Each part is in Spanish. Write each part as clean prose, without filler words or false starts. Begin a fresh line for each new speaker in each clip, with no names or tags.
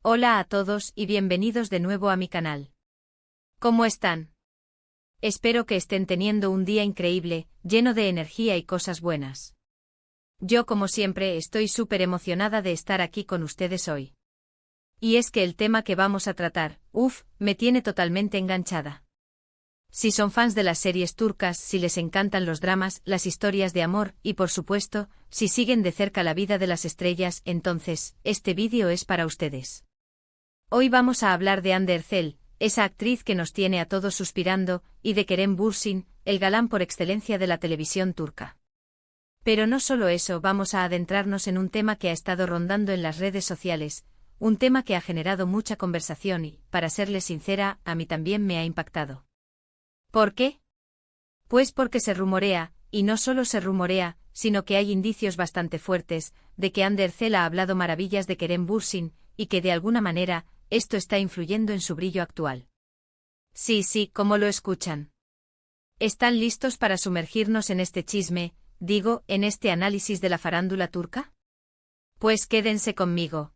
Hola a todos y bienvenidos de nuevo a mi canal. ¿Cómo están? Espero que estén teniendo un día increíble, lleno de energía y cosas buenas. Yo, como siempre, estoy súper emocionada de estar aquí con ustedes hoy. Y es que el tema que vamos a tratar, me tiene totalmente enganchada. Si son fans de las series turcas, si les encantan los dramas, las historias de amor y, por supuesto, si siguen de cerca la vida de las estrellas, entonces, este vídeo es para ustedes. Hoy vamos a hablar de Hande Erçel, esa actriz que nos tiene a todos suspirando, y de Kerem Bürsin, el galán por excelencia de la televisión turca. Pero no solo eso, vamos a adentrarnos en un tema que ha estado rondando en las redes sociales, un tema que ha generado mucha conversación y, para serles sincera, a mí también me ha impactado. ¿Por qué? Pues porque se rumorea, y no solo se rumorea, sino que hay indicios bastante fuertes, de que Hande Erçel ha hablado maravillas de Kerem Bürsin, y que de alguna manera, esto está influyendo en su brillo actual. Sí, como lo escuchan. ¿Están listos para sumergirnos en este chisme, en este análisis de la farándula turca? Pues quédense conmigo.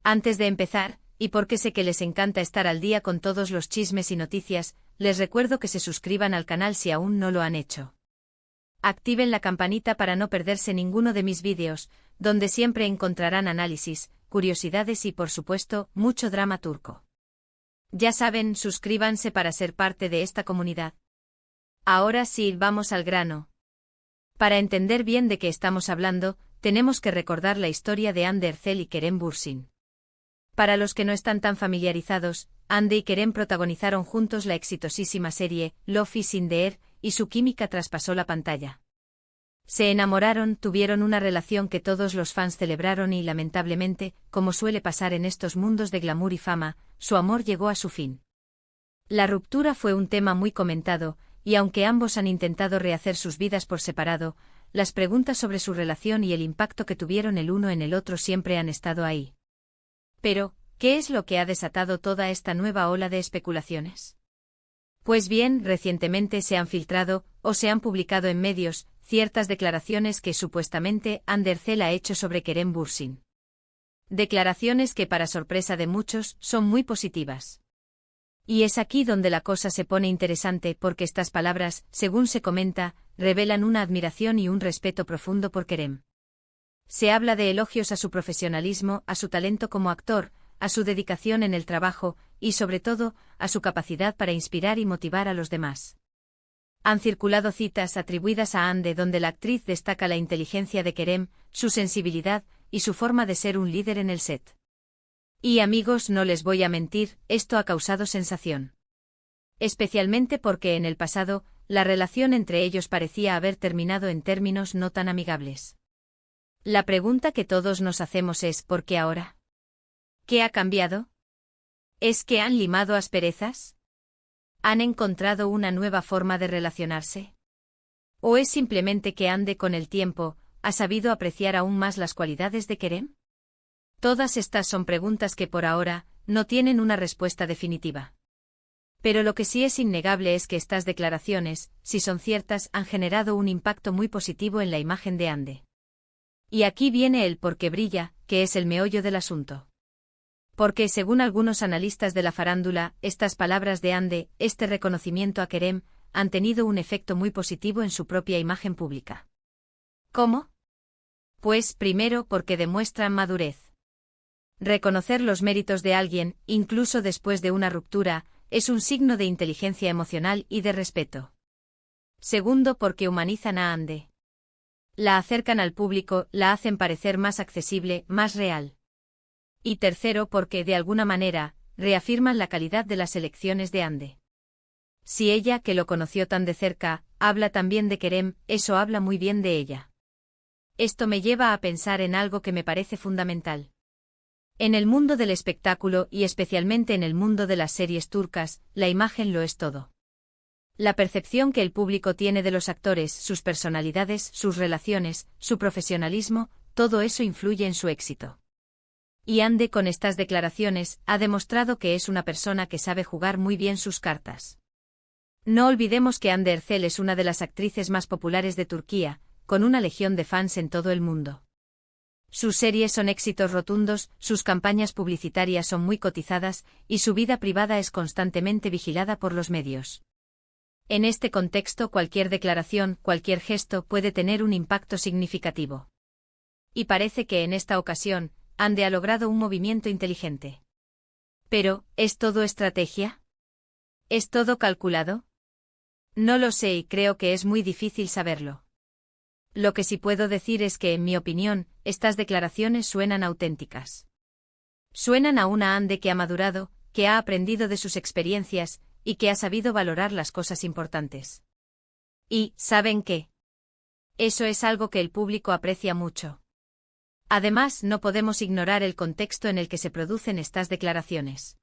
Antes de empezar, y porque sé que les encanta estar al día con todos los chismes y noticias, les recuerdo que se suscriban al canal si aún no lo han hecho. Activen la campanita para no perderse ninguno de mis vídeos, donde siempre encontrarán análisis, curiosidades y, por supuesto, mucho drama turco. Ya saben, suscríbanse para ser parte de esta comunidad. Ahora sí, vamos al grano. Para entender bien de qué estamos hablando, tenemos que recordar la historia de Hande Erçel y Kerem Bürsin. Para los que no están tan familiarizados, Hande y Kerem protagonizaron juntos la exitosísima serie Love is in the Air, y su química traspasó la pantalla. Se enamoraron, tuvieron una relación que todos los fans celebraron y, lamentablemente, como suele pasar en estos mundos de glamour y fama, su amor llegó a su fin. La ruptura fue un tema muy comentado, y aunque ambos han intentado rehacer sus vidas por separado, las preguntas sobre su relación y el impacto que tuvieron el uno en el otro siempre han estado ahí. Pero, ¿qué es lo que ha desatado toda esta nueva ola de especulaciones? Pues bien, recientemente se han filtrado, o se han publicado en medios, ciertas declaraciones que supuestamente Hande Erçel ha hecho sobre Kerem Bürsin. Declaraciones que, para sorpresa de muchos, son muy positivas. Y es aquí donde la cosa se pone interesante porque estas palabras, según se comenta, revelan una admiración y un respeto profundo por Kerem. Se habla de elogios a su profesionalismo, a su talento como actor, a su dedicación en el trabajo, y sobre todo, a su capacidad para inspirar y motivar a los demás. Han circulado citas atribuidas a Hande donde la actriz destaca la inteligencia de Kerem, su sensibilidad, y su forma de ser un líder en el set. Y amigos, no les voy a mentir, esto ha causado sensación. Especialmente porque en el pasado, la relación entre ellos parecía haber terminado en términos no tan amigables. La pregunta que todos nos hacemos es ¿por qué ahora? ¿Qué ha cambiado? ¿Es que han limado asperezas? ¿Han encontrado una nueva forma de relacionarse? ¿O es simplemente que Hande con el tiempo ha sabido apreciar aún más las cualidades de Kerem? Todas estas son preguntas que por ahora no tienen una respuesta definitiva. Pero lo que sí es innegable es que estas declaraciones, si son ciertas, han generado un impacto muy positivo en la imagen de Hande. Y aquí viene el por qué brilla, que es el meollo del asunto. Porque, según algunos analistas de la farándula, estas palabras de Hande, este reconocimiento a Kerem, han tenido un efecto muy positivo en su propia imagen pública. ¿Cómo? Pues primero porque demuestran madurez. Reconocer los méritos de alguien, incluso después de una ruptura, es un signo de inteligencia emocional y de respeto. Segundo porque humanizan a Hande. La acercan al público, la hacen parecer más accesible, más real. Y tercero porque, de alguna manera, reafirman la calidad de las elecciones de Hande. Si ella, que lo conoció tan de cerca, habla tan bien de Kerem, eso habla muy bien de ella. Esto me lleva a pensar en algo que me parece fundamental. En el mundo del espectáculo y especialmente en el mundo de las series turcas, la imagen lo es todo. La percepción que el público tiene de los actores, sus personalidades, sus relaciones, su profesionalismo, todo eso influye en su éxito. Y Hande con estas declaraciones ha demostrado que es una persona que sabe jugar muy bien sus cartas. No olvidemos que Hande Erçel es una de las actrices más populares de Turquía, con una legión de fans en todo el mundo. Sus series son éxitos rotundos, sus campañas publicitarias son muy cotizadas, y su vida privada es constantemente vigilada por los medios. En este contexto, cualquier declaración, cualquier gesto puede tener un impacto significativo. Y parece que en esta ocasión, Ande ha logrado un movimiento inteligente. Pero, ¿es todo estrategia? ¿Es todo calculado? No lo sé y creo que es muy difícil saberlo. Lo que sí puedo decir es que, en mi opinión, estas declaraciones suenan auténticas. Suenan a una Ande que ha madurado, que ha aprendido de sus experiencias, y que ha sabido valorar las cosas importantes. Y, ¿saben qué? Eso es algo que el público aprecia mucho. Además, no podemos ignorar el contexto en el que se producen estas declaraciones.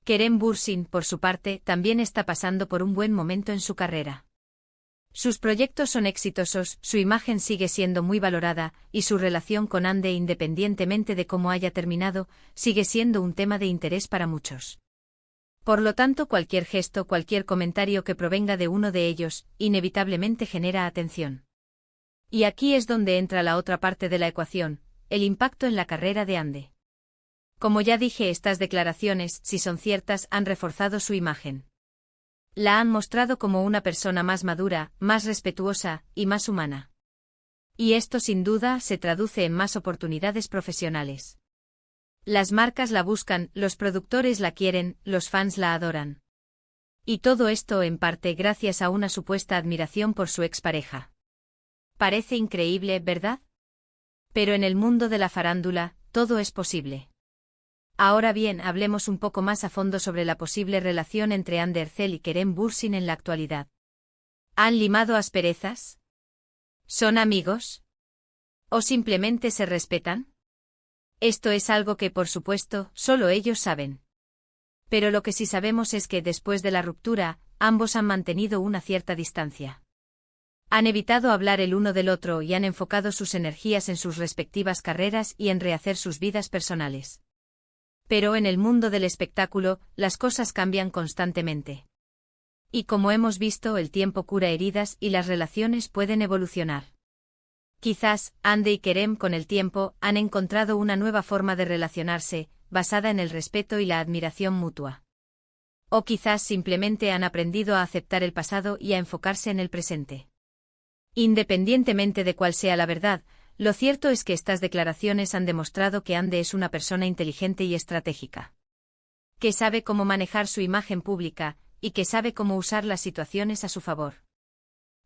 Kerem Bürsin, por su parte, también está pasando por un buen momento en su carrera. Sus proyectos son exitosos, su imagen sigue siendo muy valorada, y su relación con Ande, independientemente de cómo haya terminado, sigue siendo un tema de interés para muchos. Por lo tanto, cualquier gesto, cualquier comentario que provenga de uno de ellos, inevitablemente genera atención. Y aquí es donde entra la otra parte de la ecuación, el impacto en la carrera de Ande. Como ya dije, estas declaraciones, si son ciertas, han reforzado su imagen. La han mostrado como una persona más madura, más respetuosa, y más humana. Y esto sin duda se traduce en más oportunidades profesionales. Las marcas la buscan, los productores la quieren, los fans la adoran. Y todo esto en parte gracias a una supuesta admiración por su expareja. Parece increíble, ¿verdad? Pero en el mundo de la farándula, todo es posible. Ahora bien, hablemos un poco más a fondo sobre la posible relación entre Hande Erçel y Kerem Bürsin en la actualidad. ¿Han limado asperezas? ¿Son amigos? ¿O simplemente se respetan? Esto es algo que, por supuesto, solo ellos saben. Pero lo que sí sabemos es que después de la ruptura, ambos han mantenido una cierta distancia. Han evitado hablar el uno del otro y han enfocado sus energías en sus respectivas carreras y en rehacer sus vidas personales. Pero en el mundo del espectáculo, las cosas cambian constantemente. Y como hemos visto, el tiempo cura heridas y las relaciones pueden evolucionar. Quizás, Hande y Kerem con el tiempo han encontrado una nueva forma de relacionarse, basada en el respeto y la admiración mutua. O quizás simplemente han aprendido a aceptar el pasado y a enfocarse en el presente. Independientemente de cuál sea la verdad, lo cierto es que estas declaraciones han demostrado que Hande es una persona inteligente y estratégica. Que sabe cómo manejar su imagen pública, y que sabe cómo usar las situaciones a su favor.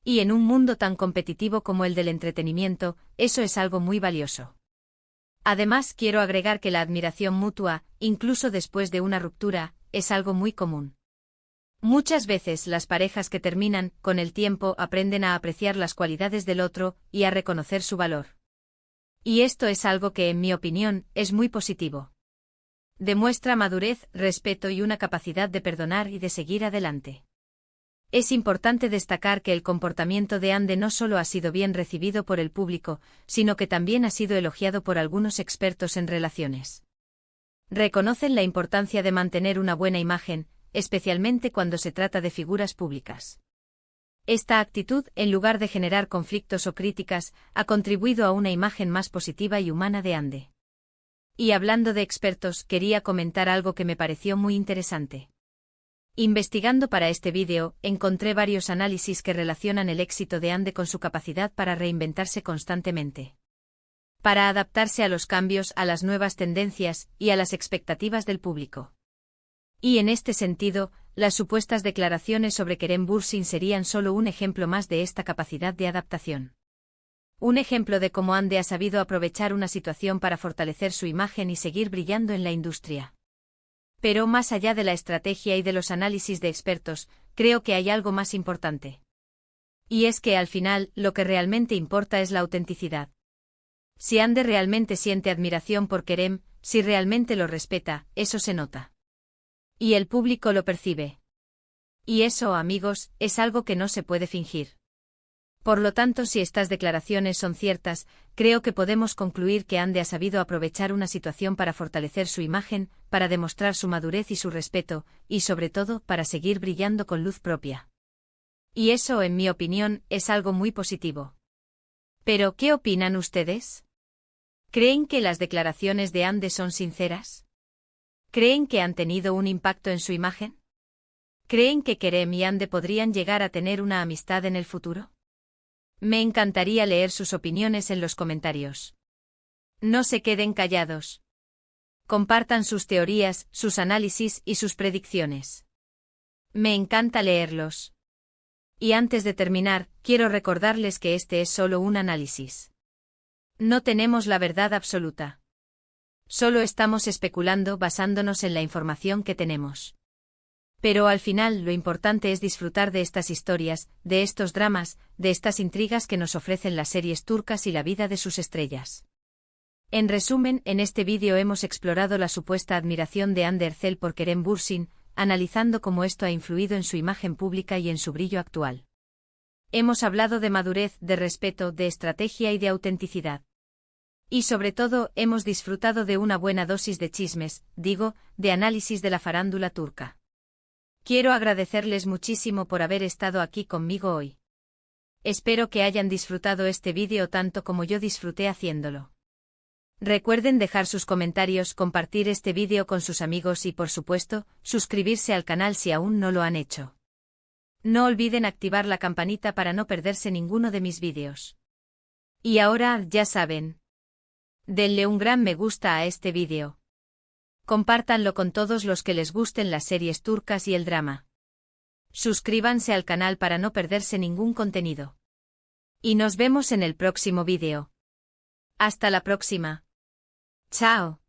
Y en un mundo tan competitivo como el del entretenimiento, eso es algo muy valioso. Además, quiero agregar que la admiración mutua, incluso después de una ruptura, es algo muy común. Muchas veces las parejas que terminan, con el tiempo, aprenden a apreciar las cualidades del otro y a reconocer su valor. Y esto es algo que, en mi opinión, es muy positivo. Demuestra madurez, respeto y una capacidad de perdonar y de seguir adelante. Es importante destacar que el comportamiento de Hande no solo ha sido bien recibido por el público, sino que también ha sido elogiado por algunos expertos en relaciones. Reconocen la importancia de mantener una buena imagen, especialmente cuando se trata de figuras públicas. Esta actitud, en lugar de generar conflictos o críticas, ha contribuido a una imagen más positiva y humana de Hande. Y hablando de expertos, quería comentar algo que me pareció muy interesante. Investigando para este vídeo, encontré varios análisis que relacionan el éxito de Hande con su capacidad para reinventarse constantemente. Para adaptarse a los cambios, a las nuevas tendencias y a las expectativas del público. Y en este sentido, las supuestas declaraciones sobre Kerem Bürsin serían solo un ejemplo más de esta capacidad de adaptación. Un ejemplo de cómo Hande ha sabido aprovechar una situación para fortalecer su imagen y seguir brillando en la industria. Pero más allá de la estrategia y de los análisis de expertos, creo que hay algo más importante. Y es que al final, lo que realmente importa es la autenticidad. Si Hande realmente siente admiración por Kerem, si realmente lo respeta, eso se nota. Y el público lo percibe. Y eso, amigos, es algo que no se puede fingir. Por lo tanto, si estas declaraciones son ciertas, creo que podemos concluir que Hande ha sabido aprovechar una situación para fortalecer su imagen, para demostrar su madurez y su respeto, y sobre todo, para seguir brillando con luz propia. Y eso, en mi opinión, es algo muy positivo. Pero, ¿qué opinan ustedes? ¿Creen que las declaraciones de Ande son sinceras? ¿Creen que han tenido un impacto en su imagen? ¿Creen que Kerem y Ande podrían llegar a tener una amistad en el futuro? Me encantaría leer sus opiniones en los comentarios. No se queden callados. Compartan sus teorías, sus análisis y sus predicciones. Me encanta leerlos. Y antes de terminar, quiero recordarles que este es solo un análisis. No tenemos la verdad absoluta. Solo estamos especulando basándonos en la información que tenemos. Pero al final lo importante es disfrutar de estas historias, de estos dramas, de estas intrigas que nos ofrecen las series turcas y la vida de sus estrellas. En resumen, en este vídeo hemos explorado la supuesta admiración de Hande Erçel por Kerem Bürsin, analizando cómo esto ha influido en su imagen pública y en su brillo actual. Hemos hablado de madurez, de respeto, de estrategia y de autenticidad. Y sobre todo, hemos disfrutado de una buena dosis de chismes, de análisis de la farándula turca. Quiero agradecerles muchísimo por haber estado aquí conmigo hoy. Espero que hayan disfrutado este vídeo tanto como yo disfruté haciéndolo. Recuerden dejar sus comentarios, compartir este vídeo con sus amigos y, por supuesto, suscribirse al canal si aún no lo han hecho. No olviden activar la campanita para no perderse ninguno de mis vídeos. Y ahora, ya saben. Denle un gran me gusta a este vídeo. Compártanlo con todos los que les gusten las series turcas y el drama. Suscríbanse al canal para no perderse ningún contenido. Y nos vemos en el próximo vídeo. Hasta la próxima. Chao.